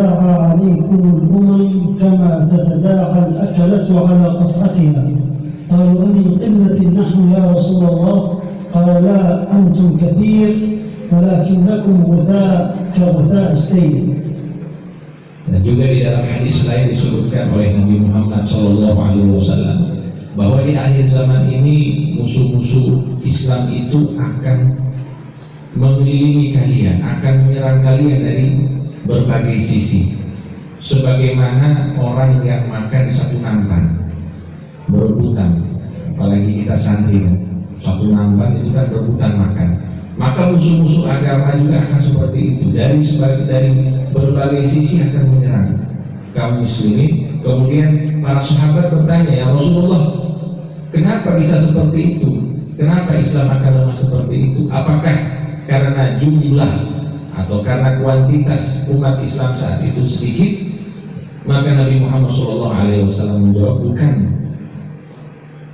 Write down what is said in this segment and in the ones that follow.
تتداعى عليكم الأمم كما تتداعى الأكلة على قصعتها. قالوا أمن قلة نحن يا رسول الله؟ قال لا أنتم كثير ولكنكم غثاء كغثاء السيل. Dan juga di dalam hadis lain disebutkan oleh Nabi Muhammad SAW bahwa di akhir zaman ini musuh-musuh Islam itu akan mengelilingi kalian, akan menyerang kalian dari berbagai sisi, sebagaimana orang yang makan satu nampan berebutan, apalagi kita santri satu nampan itu kan berebutan makan. Maka musuh-musuh agama juga akan seperti itu, dari berbagai sisi akan menyerang kaum muslimin. Kemudian para sahabat bertanya, ya Rasulullah, kenapa bisa seperti itu? Kenapa Islam akan lemah seperti itu? Apakah karena jumlah atau karena kuantitas umat Islam saat itu sedikit? Maka Nabi Muhammad SAW menjawab, bukan.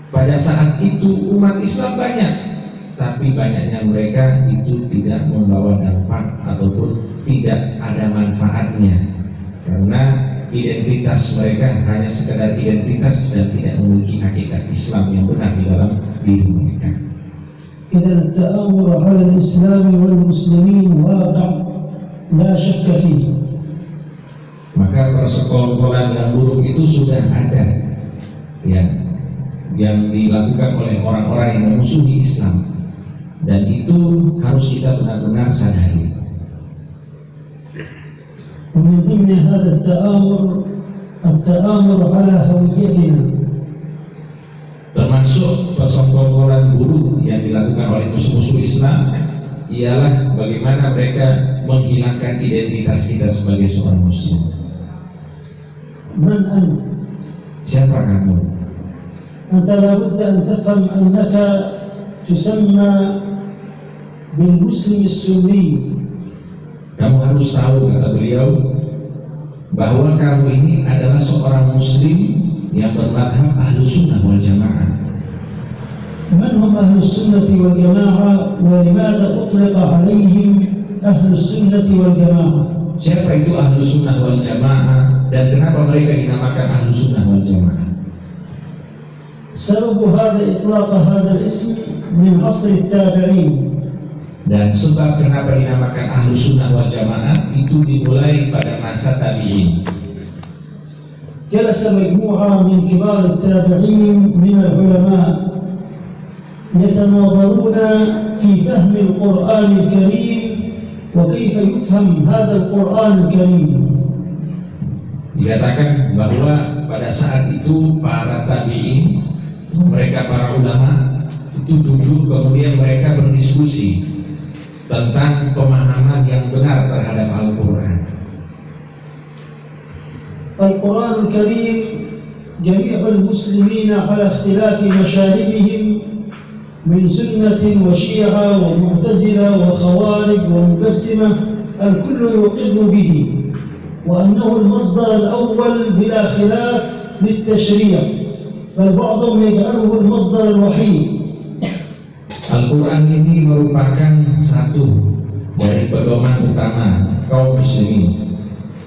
Pada saat itu umat Islam banyak, tapi banyaknya mereka itu tidak membawa dampak ataupun tidak ada manfaatnya, karena identitas mereka hanya sekedar identitas dan tidak memiliki hakikat Islam yang benar di dalam diri mereka. إذا التآمر على الإسلام والمسلمين واقع لا شك فيه. Maka persekongkolan yang buruk itu sudah ada, ya, yang dilakukan oleh orang-orang yang memusuhi Islam, dan itu harus kita benar-benar sadari. ومن ضمن هذا التآمر على هويتنا. Termasuk persekongkolan buruk yang dilakukan oleh musuh-musuh Islam ialah bagaimana mereka menghilangkan identitas kita sebagai seorang muslim. من أنت؟ Siapa kamu? أنت لابد أن تفهم أنك تسمى بالمسلم السني. Kamu harus tahu, kata beliau, bahwa kamu ini adalah seorang muslim yang bermadhab ahlu sunnah wal jamaah. من هم أهل السنة والجماعة ولماذا أطلق عليهم أهل السنة والجماعة؟ Siapa itu ahlu sunnah wal jamaah dan kenapa mereka dinamakan ahlu sunnah wal jamaah? سبب هذا إطلاق هذا الاسم من عصر التابعين. Dan sebab kenapa dinamakan ahlu sunnah wal jamaah itu dimulai pada masa tabi'in. جلس مجموعة من كبار التابعين من العلماء يتناظرون في فهم القرآن الكريم وكيف يفهم هذا القرآن الكريم. Dikatakan bahwa pada saat itu para tabi'in, mereka para ulama itu duduk, kemudian mereka berdiskusi tentang pemahaman yang benar terhadap Al-Quran. القرآن الكريم جميع المسلمين على اختلاف مشاربهم من سنة وشيعة ومعتزلة وخوارج ومجسمة، الكل يقر به وأنه المصدر الأول بلا خلاف للتشريع، بل بعضهم يجعله المصدر الوحيد. Al-Quran ini merupakan satu dari pedoman utama kaum muslimin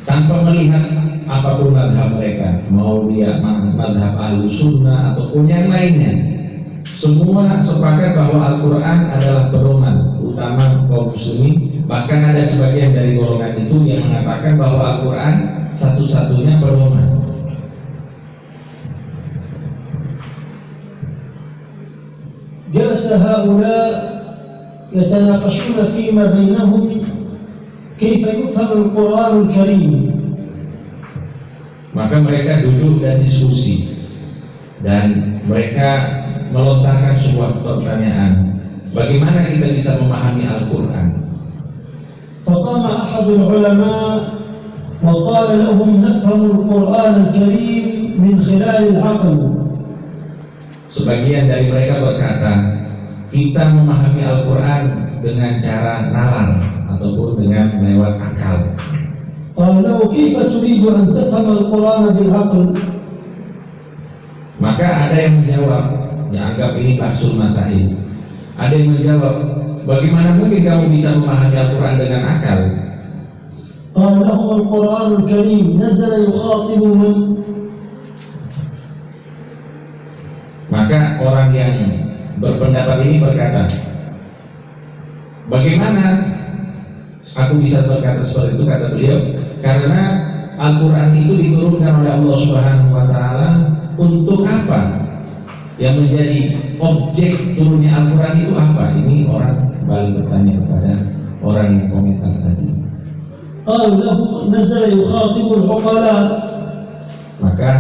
tanpa melihat apapun madhab mereka, mau dia madhab ahlu sunnah ataupun yang lainnya. Semua sepakat bahwa Al-Quran adalah pedoman utama kaum muslimin. Bahkan ada sebagian dari golongan itu yang mengatakan bahwa Al-Quran satu-satunya pedoman. جلس هؤلاء يتناقشون فيما بينهم كيف يفهم القرآن الكريم. Maka mereka duduk dan diskusi, dan mereka melontarkan sebuah pertanyaan, bagaimana kita bisa memahami Al-Quran? فقام أحد العلماء وقال لهم نفهم القرآن الكريم من خلال العقل. Sebagian dari mereka berkata, kita memahami Al-Quran dengan cara nalar ataupun dengan lewat akal. قال له كيف تريد أن تفهم القرآن بالعقل؟ Maka ada yang menjawab, dianggap ini bahsul masail. Ada yang menjawab, bagaimana mungkin kamu bisa memahami Al-Quran dengan akal? قال لهم القرآن الكريم نزل يخاطب من؟ Maka orang yang berpendapat ini berkata, bagaimana aku bisa berkata seperti itu? Kata beliau, karena Al-Quran itu diturunkan oleh Allah Subhanahu wa Ta'ala untuk apa? Yang menjadi objek turunnya Al-Quran itu apa? Ini orang kembali bertanya kepada orang yang komentar tadi. قال له نزل يخاطب العقلاء. Maka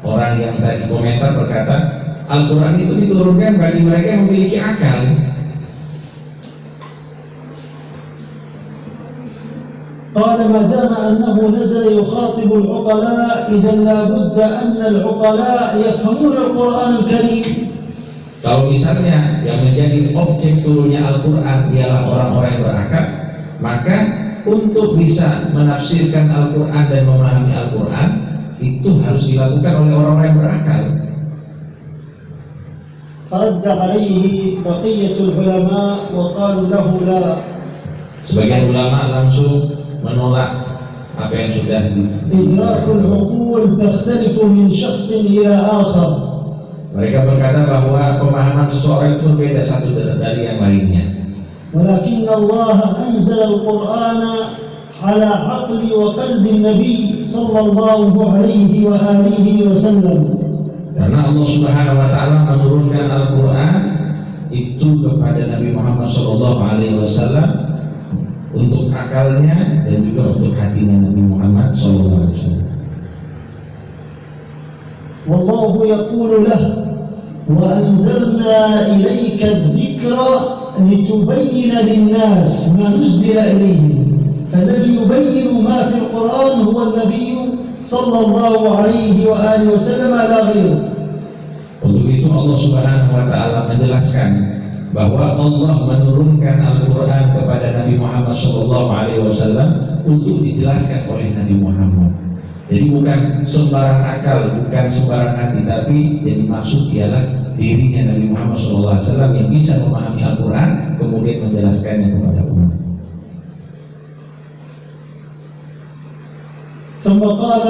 orang yang tadi komentar berkata, Al-Quran itu diturunkan bagi mereka yang memiliki akal. قال ما دام أنه نزل يخاطب العقلاء إذا لا بد أن العقلاء يفهمون القرآن الكريم. Kalau misalnya yang menjadi objek turunnya Al-Quran ialah orang-orang yang berakal, maka untuk bisa menafsirkan Al-Quran dan memahami Al-Quran itu harus dilakukan oleh orang-orang yang berakal. فرد عليه بقية العلماء وقالوا له لا. Sebagian ulama langsung menolak apa yang sudah إدراك العقول تختلف من شخص إلى آخر. Mereka berkata bahwa pemahaman seseorang itu berbeda satu dari yang lainnya. ولكن الله أنزل القرآن على عقل وقلب النبي صلى الله عليه وآله وسلم. Karena Allah Subhanahu wa Ta'ala menurunkan Al-Quran itu kepada Nabi Muhammad SAW untuk akalnya dan juga untuk hatinya Nabi Muhammad SAW. والله يقول له وأنزلنا إليك الذكر لتبين للناس ما نزل إليهم. فالذي يبين ما في القرآن هو النبي صلى الله عليه وآله وسلم لا غيره. Untuk itu Allah Subhanahu wa Ta'ala menjelaskan bahwa Allah menurunkan Al-Quran kepada Nabi Muhammad SAW untuk dijelaskan oleh Nabi Muhammad. Jadi bukan sembarang akal, bukan sembarang hati, tapi yang dimaksud ialah dirinya Nabi Muhammad SAW yang bisa memahami Al-Quran kemudian menjelaskannya kepada umat. ثم قال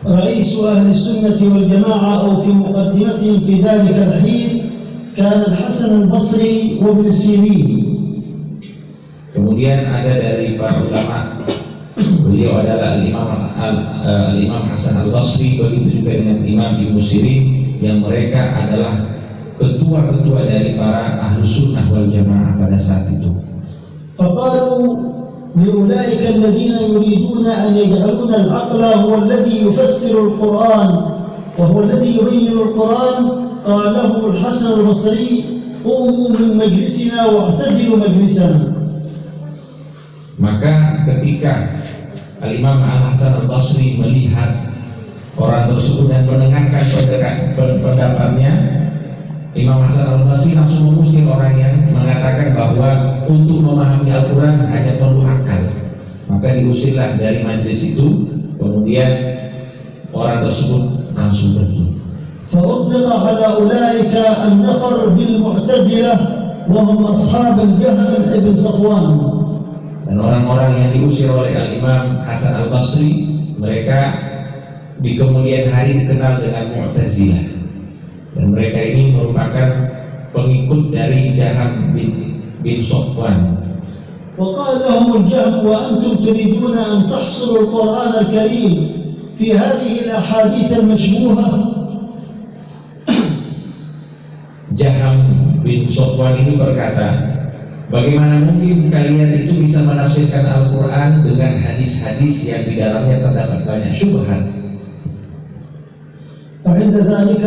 رئيس أهل السنة والجماعة أو في مقدمتهم في ذلك الحين كان الحسن البصري وابن سيرين. Kemudian ada dari para ulama, beliau adalah Al-Imam Hasan Al-Basri, begitu juga dengan Imam Ibnu Sirin, yang mereka adalah ketua-ketua dari para ahlu sunnah wal jamaah pada saat itu. فقالوا لأولئك الذين يريدون أن يجعلون العقل هو الذي يفسر القرآن وهو الذي يبين القرآن، قال لهم الحسن البصري قوموا من مجلسنا واعتزلوا مجلسنا. Maka ketika Al-Imam Al-Hasan Al-Basri melihat orang tersebut dan mendengarkan pendapatnya, Imam Hasan Al-Basri langsung mengusir orang yang mengatakan bahwa untuk memahami Al-Quran hanya perlu akal. Maka diusirlah dari majlis itu, kemudian orang tersebut langsung pergi. فأطلق على أولئك النفر بالمعتزلة وهم أصحاب الجهم ابن صفوان. Dan orang-orang yang diusir oleh Al-Imam Hasan Al-Basri, mereka di kemudian hari dikenal dengan Mu'tazilah. Dan mereka ini merupakan pengikut dari Jaham bin Safwan. وقال لهم الجهم وأنتم تريدون أن تحصروا القرآن الكريم في هذه الأحاديث المشبوهة. Jaham bin Safwan ini berkata, bagaimana mungkin kalian itu bisa menafsirkan Al-Quran dengan hadis-hadis yang di dalamnya terdapat banyak syubhat. فعند ذلك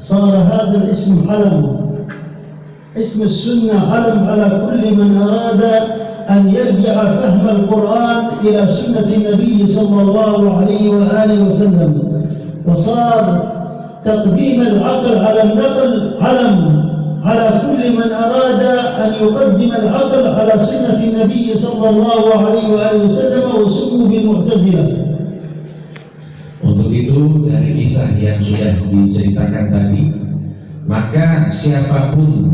صار هذا الاسم علم، اسم السنة علم على كل من أراد أن يرجع فهم القرآن إلى سنة النبي صلى الله عليه وآله وسلم، وصار تقديم العقل على النقل علم على كل من أراد أن يقدم العقل على سنة النبي صلى الله عليه وآله وسلم، وسموا بالمعتزلة. Untuk itu dari kisah yang sudah diceritakan tadi, maka siapapun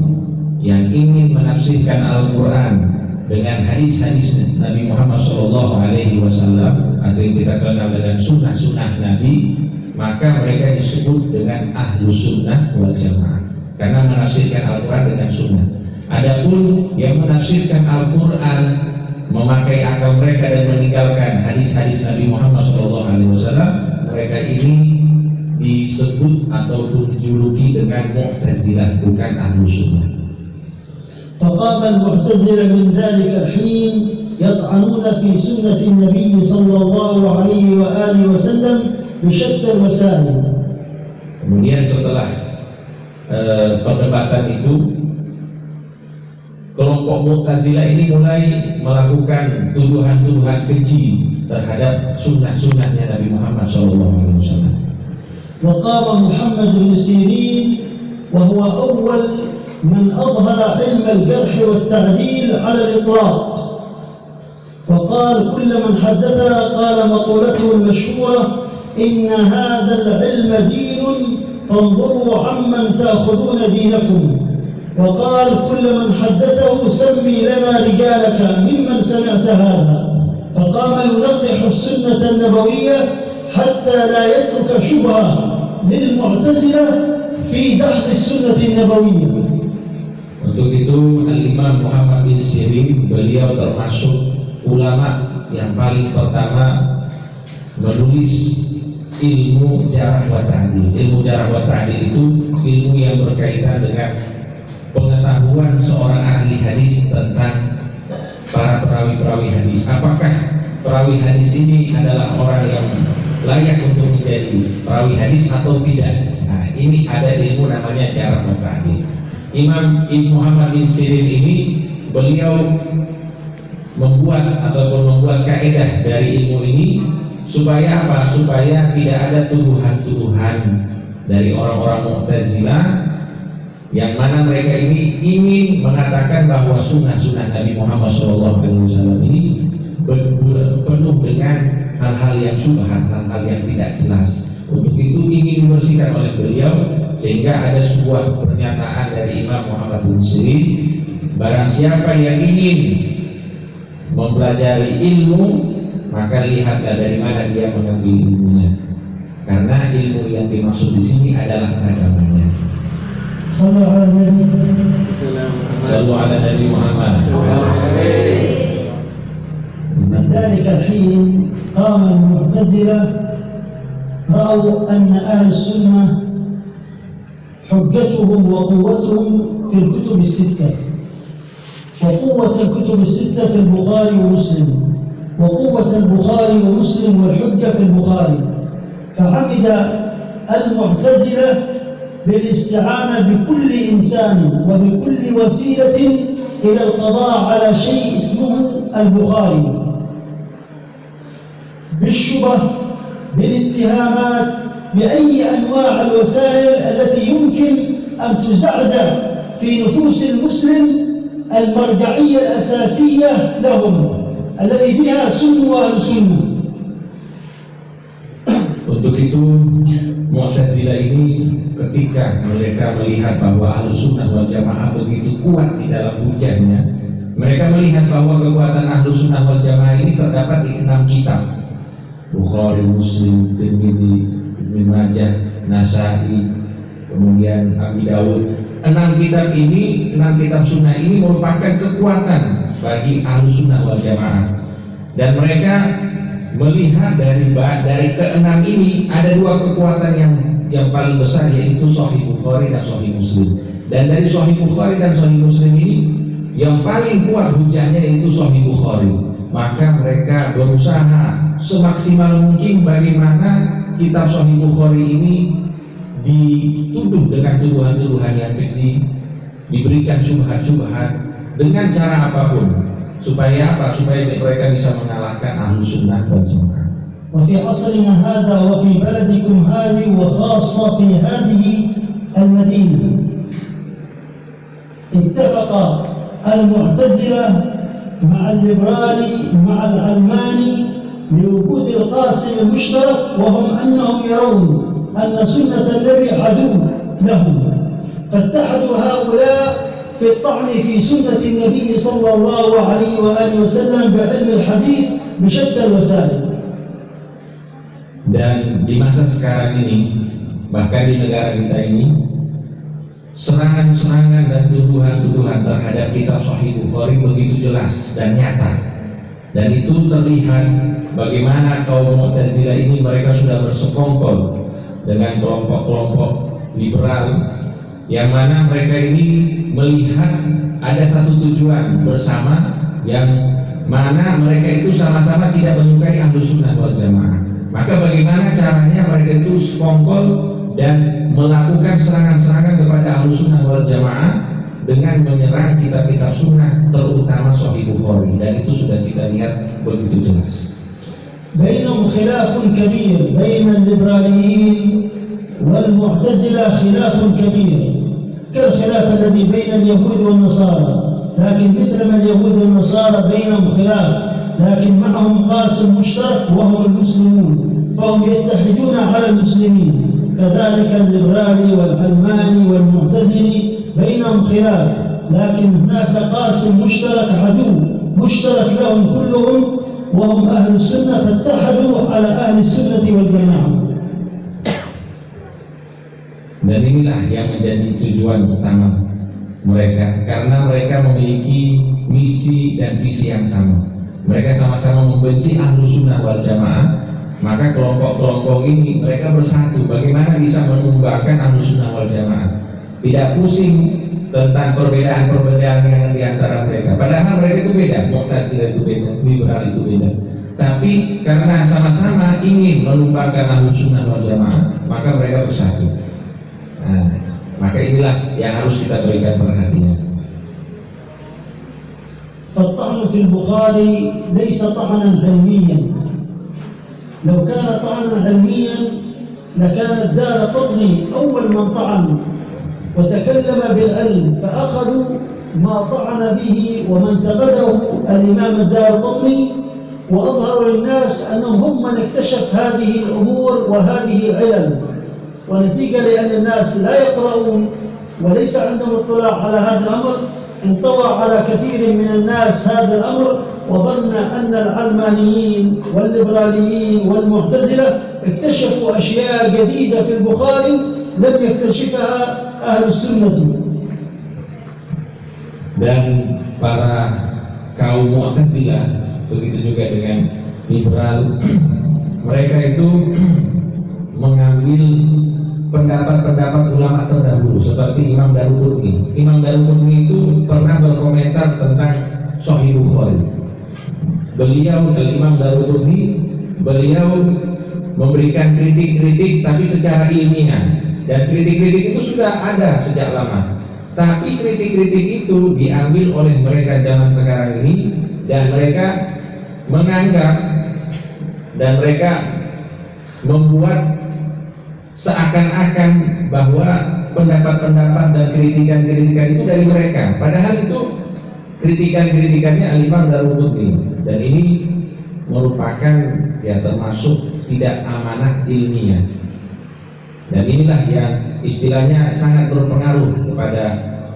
yang ingin menafsirkan Al-Quran dengan hadis-hadis Nabi Muhammad SAW atau yang kita kenal dengan sunnah-sunnah Nabi, maka mereka disebut dengan ahlu sunnah wal jamaah karena menafsirkan Al-Quran dengan sunnah. Adapun yang menafsirkan Al-Quran memakai akal mereka dan meninggalkan hadis-hadis Nabi Muhammad SAW, mereka ini disebut ataupun dijuluki dengan Mu'tazilah, bukan ahlu sunnah. فقام المعتزلة من ذلك الحين يطعنون في سنة النبي صلى الله عليه وآله وسلم بشتى الوسائل. Kemudian setelah perdebatan itu, kelompok Mu'tazilah ini mulai melakukan tuduhan-tuduhan keji terhadap sunnah-sunnahnya Nabi Muhammad SAW. وقام محمد بن سيرين وهو أول من أظهر علم الجرح والتعديل على الإطلاق، وقال كل من حدثنا قال مقولته المشهورة إن هذا العلم دين فانظروا عمن تأخذون دينكم، وقال كل من حدثه سمي لنا رجالك ممن سمعت هذا، فقام ينقح السنة النبوية حتى لا يترك شبهة للمعتزلة في دحض السنة النبوية. Untuk itu Al-Imam Muhammad bin Sirin, beliau termasuk ulama yang paling pertama menulis ilmu jarh wa ta'dil. Ilmu jarh wa ta'dil itu ilmu yang berkaitan dengan pengetahuan seorang ahli hadis tentang para perawi-perawi hadis. Apakah perawi hadis ini adalah orang yang layak untuk menjadi perawi hadis atau tidak? Nah, ini ada ilmu namanya jarh wa ta'dil. Imam Ibn Muhammad bin Sirin ini beliau membuat kaidah dari ilmu ini supaya apa? Supaya tidak ada tuduhan-tuduhan dari orang-orang Mu'tazilah yang mana mereka ini ingin mengatakan bahwa sunnah-sunnah Nabi Muhammad SAW ini penuh dengan hal-hal yang syubhat, hal-hal yang tidak jelas. Untuk itu ingin dibersihkan oleh beliau, sehingga ada sebuah pernyataan dari Imam Muhammad bin Sirin, barang siapa yang ingin mempelajari ilmu, maka lihatlah dari mana dia mengambil ilmunya, karena ilmu yang dimaksud di sini adalah agamanya. Sallu ala Nabi Muhammad. من ذلك الحين قام المعتزلة رأوا أن أهل السنة حجتهم وقوتهم في الكتب الستة، وقوة الكتب الستة في البخاري ومسلم، وقوة البخاري ومسلم والحجة في البخاري، فعمد المعتزلة بالاستعانة بكل إنسان وبكل وسيلة إلى القضاء على شيء اسمه البخاري، بالشبه، بالاتهامات، بأي أنواع الوسائل التي يمكن أن تزعزع في نفوس المسلم المرجعية الأساسية لهم الذي بها سنة وأهل سنة. Untuk itu Mu'tazilah ini ketika mereka melihat bahwa Ahlus Sunnah wal Jamaah begitu kuat di dalam hujahnya, mereka melihat bahwa kekuatan Ahlus Sunnah wal Jamaah ini terdapat di 6 kitab: Bukhari, Muslim, Tirmidzi, Ibnu Majah, Nasa'i, kemudian Abi Dawud. 6 kitab ini, 6 kitab sunnah ini merupakan kekuatan bagi Ahlus Sunnah wal Jamaah, dan mereka melihat dari ke-6 ini ada 2 kekuatan yang paling besar, yaitu Sahih Bukhari dan Sahih Muslim. Dan dari Sahih Bukhari dan Sahih Muslim ini yang paling kuat hujahnya yaitu Sahih Bukhari. Maka mereka berusaha semaksimal mungkin bagaimana kitab Sahih Bukhari ini dituduh dengan tuduhan-tuduhan yang keji, diberikan syubhat-syubhat dengan cara apapun. Supaya apa? Supaya mereka bisa mengalahkan Ahlus Sunnah wal Jamaah. وفي عصرنا هذا وفي بلدكم هذه وخاصة في هذه المدينة اتفق المعتزلة مع الليبرالي مع العلماني لوجود القاسم المشترك، وهم أنهم يرون أن سنة النبي عدو لهم، فاتحدوا هؤلاء في الطعن في سنة النبي صلى الله عليه وآله وسلم بعلم الحديث بشتى الوسائل. Dan di masa sekarang ini, bahkan di negara kita ini, serangan-serangan dan tuduhan-tuduhan terhadap kitab Sahih Bukhari begitu jelas dan nyata. Dan itu terlihat bagaimana kaum Mu'tazilah ini mereka sudah bersekongkol dengan kelompok-kelompok liberal, yang mana mereka ini melihat ada satu tujuan bersama, yang mana mereka itu sama-sama tidak menyukai Ahlus Sunnah wal Jamaah. Maka bagaimana caranya mereka itu sekongkol dan melakukan serangan-serangan kepada Ahlus Sunnah wal Jamaah dengan menyerang kitab-kitab sunnah, terutama Sahih Bukhari, dan itu sudah kita lihat begitu jelas. بينهم خلاف كبير بين الليبراليين والمعتزلة، خلاف كبير كالخلاف الذي بين اليهود والنصارى، لكن مثلما اليهود والنصارى بينهم خلاف لكن معهم قاسم مشترك وهم المسلمون، فهم يتحدون على المسلمين. كذلك الليبرالي والعلماني والمعتزلي بينهم خلاف، لكن هناك قاسم مشترك عدو مشترك لهم كلهم وهم أهل السنة، فاتحدوا على أهل السنة والجماعة. Dan inilah yang menjadi tujuan utama mereka, karena mereka memiliki misi dan visi yang sama. Mereka sama-sama membenci Ahlus Sunnah wal Jamaah, maka kelompok-kelompok ini mereka bersatu. Bagaimana bisa menumbangkan Ahlus Sunnah wal Jamaah? Tidak pusing tentang perbedaan-perbedaan yang di antara mereka. Padahal mereka itu beda, Mu'tazilah itu beda, liberal itu beda. Tapi karena sama-sama ingin menumbangkan Ahlus Sunnah wal Jamaah, maka mereka bersatu. Nah, maka inilah yang harus kita berikan perhatian. فالطعن في البخاري ليس طعنا علميا، لو كان طعنا علميا لكان الدارقطني أول من طعن وتكلم بالعلم، فأخذوا ما طعن به وما انتقده الإمام الدارقطني وأظهروا للناس أنهم هم من اكتشف هذه الأمور وهذه العلل، ونتيجة لأن الناس لا يقرؤون وليس عندهم اطلاع على هذا الأمر، انطوى على كثير من الناس هذا الأمر وظن أن العلمانيين والليبراليين والمعتزلة اكتشفوا أشياء جديدة في البخاري لم يكتشفها أهل السنة. Dan para kaum Mu'tazilah begitu juga dengan liberal, mereka itu mengambil pendapat-pendapat ulama terdahulu seperti Imam Daruqutni. Imam Daruqutni itu pernah berkomentar tentang Sahih Bukhari. Beliau, Imam Daruqutni, beliau memberikan kritik-kritik tapi secara ilmiah, dan kritik-kritik itu sudah ada sejak lama. Tapi kritik-kritik itu diambil oleh mereka zaman sekarang ini, dan mereka menganggap dan mereka membuat seakan-akan bahwa pendapat-pendapat dan kritikan-kritikan itu dari mereka, padahal itu kritikan-kritikannya Al-Imam Daruqutni, dan ini merupakan termasuk tidak amanah ilmiah. Dan inilah yang istilahnya sangat berpengaruh kepada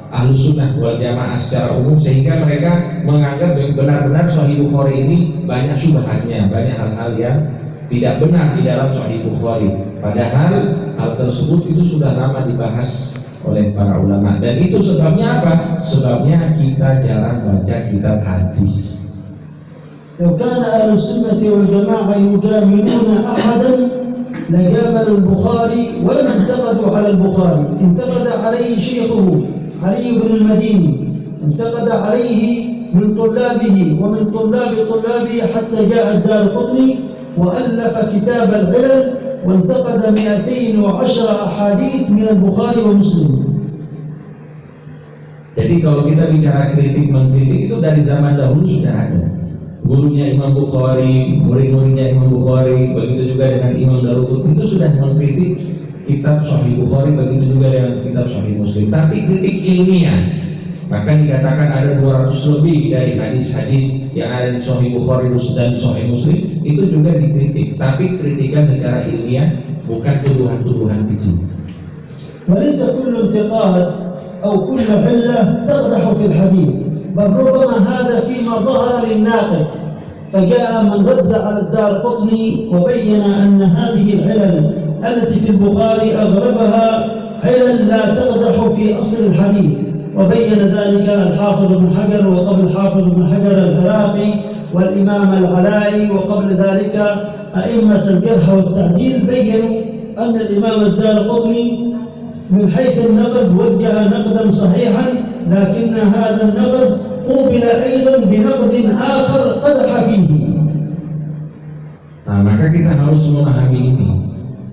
Ahlus Sunnah wal Jamaah secara umum, sehingga mereka menganggap benar-benar Sahih Bukhari ini banyak syubhatnya, banyak hal-hal yang tidak benar di dalam Sahih Bukhari. Padahal hal tersebut itu sudah lama dibahas oleh para ulama, dan itu sebabnya apa? Sebabnya kita jarang baca kitab hadis. لو كان أهل السنة والجماعة يجاملون أحدا لجاملوا البخاري ولم انتقدوا على البخاري، انتقد عليه شيخه علي بن المديني، انتقد عليه من طلابه ومن طلاب طلابه حتى جاء الدارقطني وألف كتاب العلل وانتقد 210 أحاديث من البخاري ومسلم. Jadi kalau kita bicara kritik mengkritik itu dari zaman dahulu sudah ada. Gurunya Imam Bukhari, murid-muridnya Imam Bukhari, begitu juga dengan Imam Daruqutni itu sudah mengkritik kitab Sahih Bukhari, begitu juga dengan kitab Sahih Muslim. Tapi kritik ilmiah, bahkan dikatakan ada 200 lebih dari hadis-hadis yang ada di Sahih Bukhari dan Sahih Muslim itu juga dikritik, tapi kritikan secara ilmiah, bukan tuduhan-tuduhan keji. وليس كل انتقاد أو كل علة تقدح في الحديث، بل ربما هذا فيما ظهر للناقد، فجاء من رد على الدارقطني وبين أن هذه العلل التي في البخاري أغلبها علل لا تقدح في أصل الحديث، وبين ذلك الحافظ بن حجر، وقبل الحافظ بن حجر العراقي والإمام العلائي، وقبل ذلك أئمة الجرح والتعديل بيّنوا أن الإمام الدارقطني من حيث النقد وجه نقدا صحيحا، لكن هذا النقد قوبل أيضا بنقد آخر قدح فيه. Nah, maka kita harus memahami ini,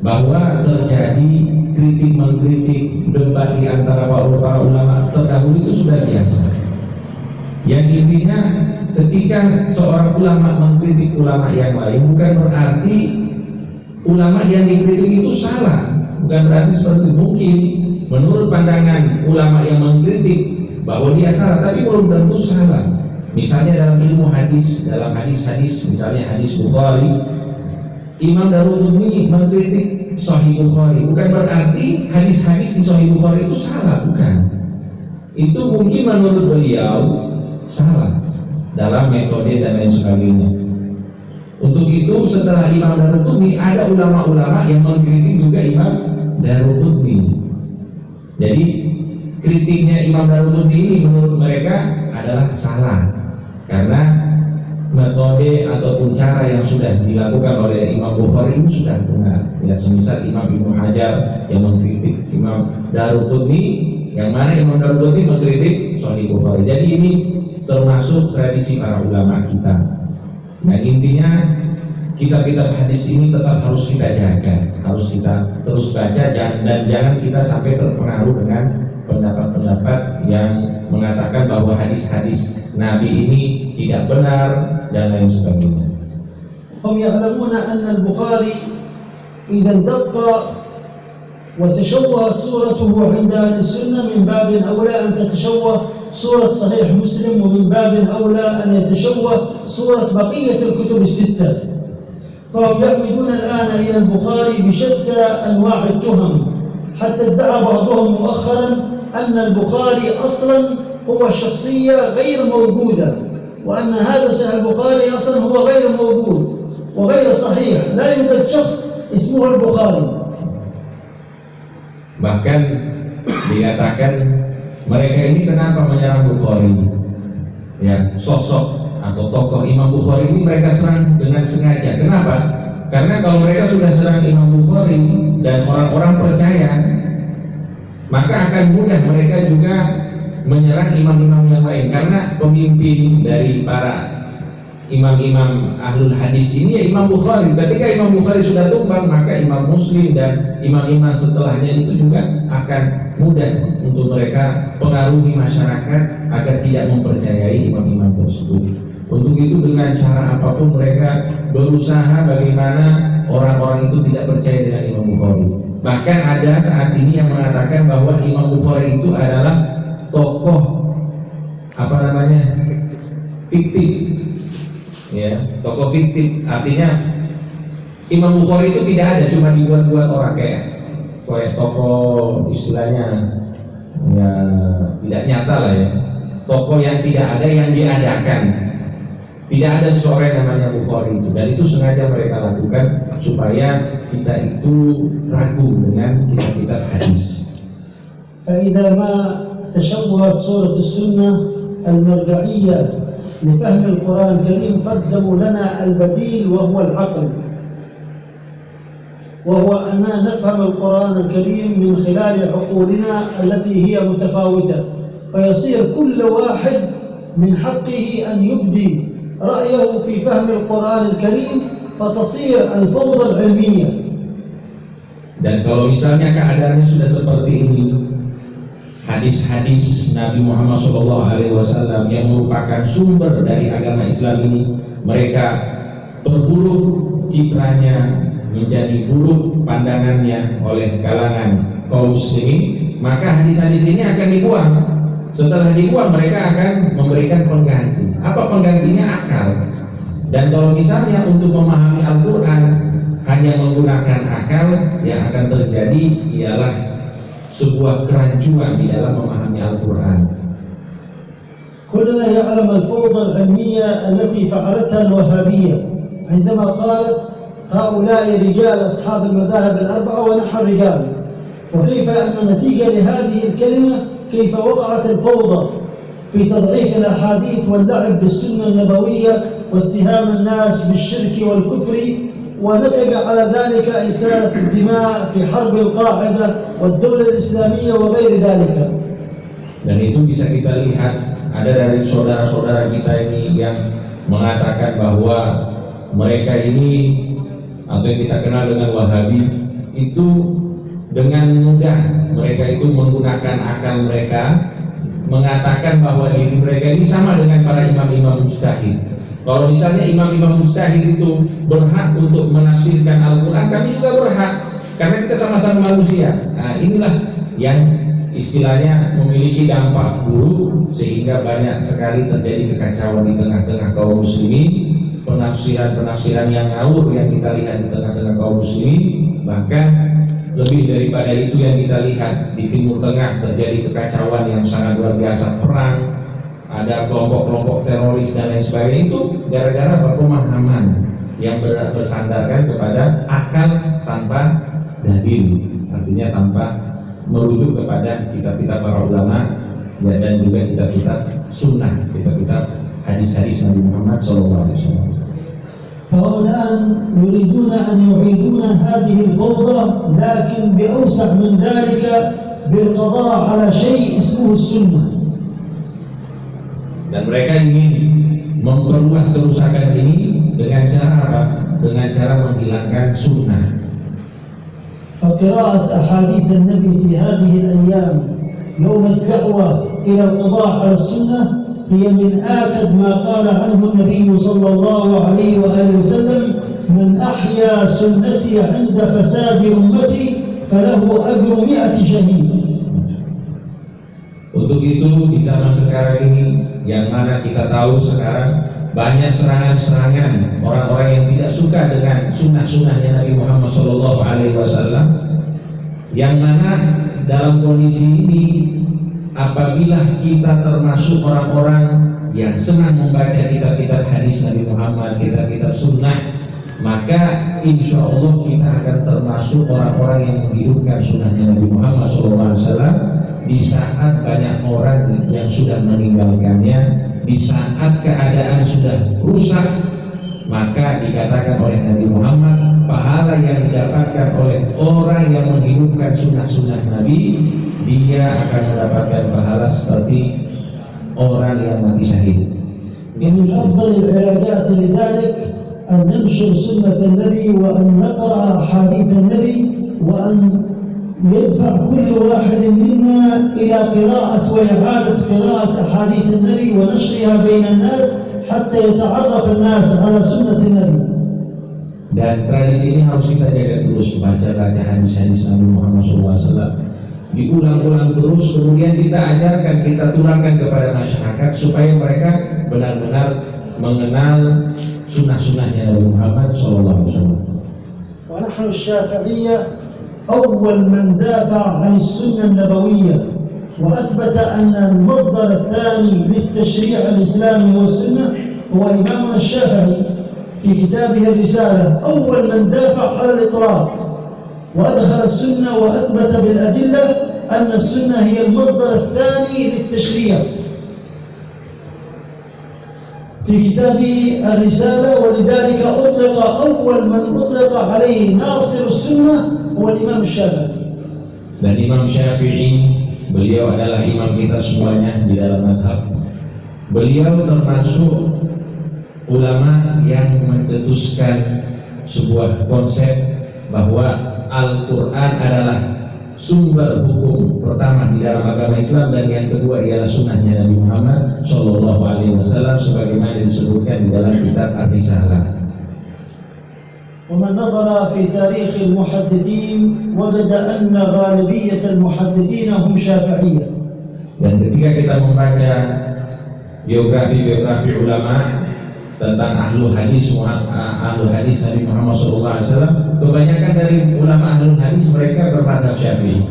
bahwa terjadi kritik-mengkritik, debat di antara para ulama terdahulu itu sudah biasa. Yang intinya ketika seorang ulama mengkritik ulama yang lain, bukan berarti ulama yang dikritik itu salah. Bukan berarti seperti mungkin menurut pandangan ulama yang mengkritik bahwa dia salah, tapi belum tentu salah. Misalnya dalam ilmu hadis, dalam hadis-hadis, misalnya hadis Bukhari, Imam Daruqutni mengkritik Sahih Bukhari, bukan berarti hadis-hadis di Sahih Bukhari itu salah, bukan. Itu mungkin menurut beliau salah dalam metode dan lain sebagainya. Untuk itu setelah Imam Daruqutni ada ulama-ulama yang mengkritik juga Imam Daruqutni. Jadi kritiknya Imam Daruqutni ini menurut mereka adalah salah, karena metode ataupun cara yang sudah dilakukan oleh Imam Bukhari ini sudah benar. Ya, semisal Imam Ibnu Hajar yang mengkritik Imam Daruqutni, yang mana Imam Daruqutni mengkritik Sahih Bukhari. Jadi ini termasuk tradisi para ulama kita. Nah, intinya kitab-kitab hadis ini tetap harus kita jaga, harus kita terus baca, dan jangan kita sampai terpengaruh dengan pendapat-pendapat yang mengatakan bahwa hadis-hadis Nabi ini tidak benar dan lain sebagainya. هم يعلمون أن البخاري إذا اندق وتشوهت صورته عند أهل السنة من باب أولى أن تتشوه صورة صحيح مسلم، ومن باب أولى أن يتشوه صورة بقية الكتب الستة. فهم يعمدون الآن إلى البخاري بشتى أنواع التهم، حتى ادعى بعضهم مؤخرا أن البخاري أصلا هو شخصية غير موجودة، وأن هذا صحيح البخاري أصلا هو غير موجود وغير صحيح، لا يوجد شخص اسمه البخاري. Bahkan dikatakan mereka ini kenapa menyerang Bukhari? Ya, sosok atau tokoh Imam Bukhari ini mereka serang dengan sengaja. Kenapa? Karena kalau mereka sudah serang Imam Bukhari dan orang-orang percaya, maka akan mudah mereka juga menyerang imam-imam yang lain. Karena pemimpin dari para imam-imam ahlul hadis ini ya Imam Bukhari. Ketika Imam Bukhari sudah tumbang, maka Imam Muslim dan imam-imam setelahnya itu juga akan mudah untuk mereka pengaruhi masyarakat agar tidak mempercayai imam-imam tersebut. Untuk itu dengan cara apapun mereka berusaha bagaimana orang-orang itu tidak percaya dengan Imam Bukhari. Bahkan ada saat ini yang mengatakan bahwa Imam Bukhari itu adalah tokoh fiktif. Ya, tokoh fiktif, artinya Imam Bukhari itu tidak ada, cuma dibuat-buat orang kayak tokoh istilahnya ya tidak nyata lah ya, tokoh yang tidak ada, yang diadakan. Tidak ada seseorang yang namanya Bukhari itu, dan itu sengaja mereka lakukan supaya kita itu ragu dengan kitab-kitab hadis. فإذا ما تشوهت صورة السنة المرجعية لفهم القرآن الكريم قدموا لنا البديل وهو العقل، وهو أننا نفهم القرآن الكريم من خلال عقولنا التي هي متفاوتة، فيصير كل واحد من حقه أن يبدي رأيه في فهم القرآن الكريم فتصير الفوضى العلمية. Dan kalau misalnya keadaannya sudah seperti ini, hadis-hadis Nabi Muhammad SAW yang merupakan sumber dari agama Islam ini, mereka perburuk citranya, menjadi buruk pandangannya oleh kalangan kaum muslimin, maka hadis-hadis ini akan dibuang. Setelah dibuang, mereka akan memberikan pengganti. Apa penggantinya? Akal. Dan kalau misalnya untuk memahami Al-Quran hanya menggunakan akal, yang akan terjadi ialah sebuah kerancuan di dalam memahami Al-Quran. كلنا يعلم الفوضى العلمية التي فعلتها الوهابية عندما قالت هؤلاء رجال أصحاب المذاهب الأربعة ونحن رجال، وكيف أن النتيجة لهذه الكلمة كيف وقعت الفوضى في تضعيف الأحاديث واللعب بالسنة النبوية واتهام الناس بالشرك والكفر، ونتج على ذلك إسالة الدماء في حرب القاعدة والدولة الإسلامية وغير ذلك. Dan itu bisa kita lihat ada dari saudara-saudara kita ini yang mengatakan bahwa mereka ini atau yang kita kenal dengan Wahabi itu dengan mudah mereka itu menggunakan akal mereka mengatakan bahwa diri mereka ini sama dengan para imam-imam mujtahid. Kalau misalnya imam-imam mujtahid itu berhak untuk menafsirkan Al-Quran, kami juga berhak karena kita sama-sama manusia. Nah, inilah yang istilahnya memiliki dampak buruk sehingga banyak sekali terjadi kekacauan di tengah-tengah kaum muslimin, penafsiran-penafsiran yang ngawur yang kita lihat di tengah-tengah kaum muslimin. Bahkan lebih daripada itu yang kita lihat di Timur Tengah terjadi kekacauan yang sangat luar biasa, perang, ada kelompok-kelompok teroris dan lain sebagainya, itu gara-gara pemahaman yang bersandarkan kepada akal tanpa dalil, artinya tanpa merujuk kepada kitab-kitab para ulama ya, dan juga kitab-kitab sunnah, kitab-kitab hadis-hadis Nabi Muhammad SAW. فهم الآن يريدون أن يعيدون هذه الفوضى لكن بأوسع من ذلك بالقضاء على شيء اسمه السنة. Dan mereka ingin memperluas kerusakan ini dengan cara apa? Dengan cara menghilangkan sunnah. فقراءة أحاديث النبي في هذه الأيام يوم الدعوة إلى القضاء على السنة هي من آكد ما قال عنه النبي صلى الله عليه وآله وسلم: من أحيا سنتي عند فساد أمتي فله أجر 100 شهيد. Untuk itu di zaman sekarang ini yang mana kita tahu sekarang banyak serangan-serangan orang-orang yang tidak suka dengan sunnah-sunnahnya Nabi Muhammad SAW, yang mana dalam kondisi ini apabila kita termasuk orang-orang yang senang membaca kitab-kitab hadis Nabi Muhammad, kitab-kitab sunnah, maka insya Allah kita akan termasuk orang-orang yang menghidupkan sunnahnya Nabi Muhammad SAW di saat banyak orang yang sudah meninggalkannya, di saat keadaan sudah rusak. Maka dikatakan oleh Nabi Muhammad, pahala yang didapatkan oleh orang yang menghidupkan sunnah-sunnah Nabi, dia akan mendapatkan pahala seperti orang yang mati syahid. من أفضل العلاجات لذلك أن ننشر سنة النبي وأن نقرأ أحاديث النبي وأن يدفع كل واحد منا إلى قراءة وإعادة قراءة أحاديث النبي ونشرها بين الناس حتى يتعرف الناس على سنة النبي. Dan tradisi ini harus kita jaga terus, baca hadis-hadis Nabi Muhammad SAW, diulang-ulang terus, kemudian kita ajarkan, kita turunkan kepada masyarakat supaya mereka benar-benar mengenal sunnah-sunnahnya Nabi Muhammad SAW. ونحن الشافعية أول من دافع عن السنة النبوية وأثبت أن المصدر الثاني للتشريع الإسلامي والسنة هو إمامنا الشافعي في كتابه الرسالة، أول من دافع على الإطلاق وأدخل السنة وأثبت بالأدلة أن السنة هي المصدر الثاني للتشريع في كتابه الرسالة، ولذلك أطلق أول من أطلق عليه ناصر السنة هو الإمام الشافعي. Dan Imam Syafi'i, beliau adalah imam kita semuanya di dalam mazhab. Beliau termasuk ulama yang mencetuskan sebuah konsep bahwa Al-Quran adalah sumber hukum pertama di dalam agama Islam, dan yang kedua ialah sunnahnya Nabi Muhammad SAW sebagaimana disebutkan di dalam kitab Ar-Risalah. ومن نظر في تاريخ المحدثين وجد أن غالبية المحدثين هم شافعية. Dan ketika kita membaca biografi ulama tentang ahlu hadis Nabi Muhammad SAW, kebanyakan dari ulama ahlu hadis mereka bermadzhab Syafi'i.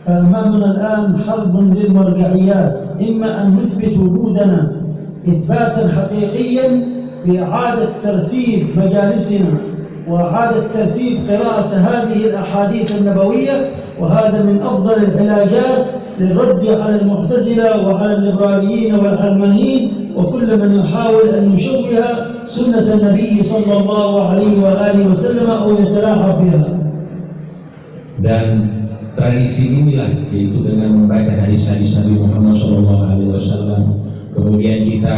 فأمامنا الآن حرب للمرجعيات، إما أن نثبت وجودنا إثباتا حقيقيا بإعادة ترتيب مجالسنا وإعادة ترتيب قراءة هذه الأحاديث النبوية، وهذا من أفضل العلاجات للرد على المعتزلة وعلى الليبراليين والعلمانيين وكل من يحاول أن يشوه سنة النبي صلى الله عليه وآله وسلم أو يتلاعب بها. Dan tradisi inilah, yaitu dengan membaca hadis-hadis Nabi Muhammad SAW, kemudian kita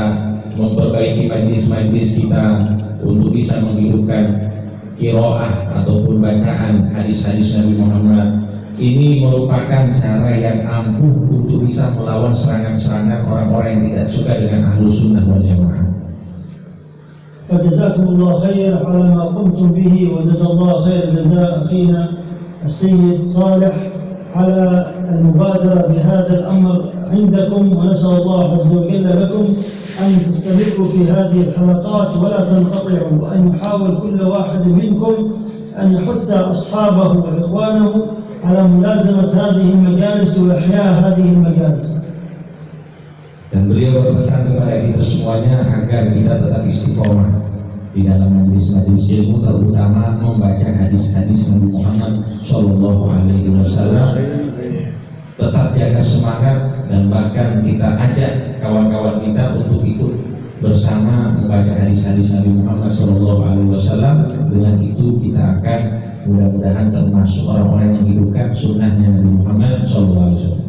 memperbaiki majlis-majlis kita untuk bisa menghidupkan qiraah ataupun bacaan hadis-hadis Nabi Muhammad. Ini merupakan cara yang ampuh untuk bisa melawan serangan-serangan orang-orang yang tidak suka dengan Ahlus Sunnah wal Jamaah. فجزاكم الله خير على ما قمتم به، وجزا الله خير جزاء أخينا السيد صالح على المبادرة بهذا الأمر عندكم، ونسأل الله عز وجل لكم أن تستمروا في هذه الحلقات ولا تنقطعوا، وأن يحاول كل واحد منكم أن يحث أصحابه وإخوانه على ملازمة هذه المجالس وإحياء هذه المجالس. Dan beliau berpesan kepada kita semuanya agar kita tetap istiqomah di dalam majlis-majlis ilmu, terutama membaca hadis-hadis Nabi Muhammad SAW. Tetap jaga semangat dan bahkan kita ajak kawan-kawan kita untuk ikut bersama membaca hadis-hadis Nabi Muhammad SAW. Dengan itu kita akan mudah-mudahan termasuk orang-orang yang menghidupkan sunnahnya Nabi Muhammad SAW.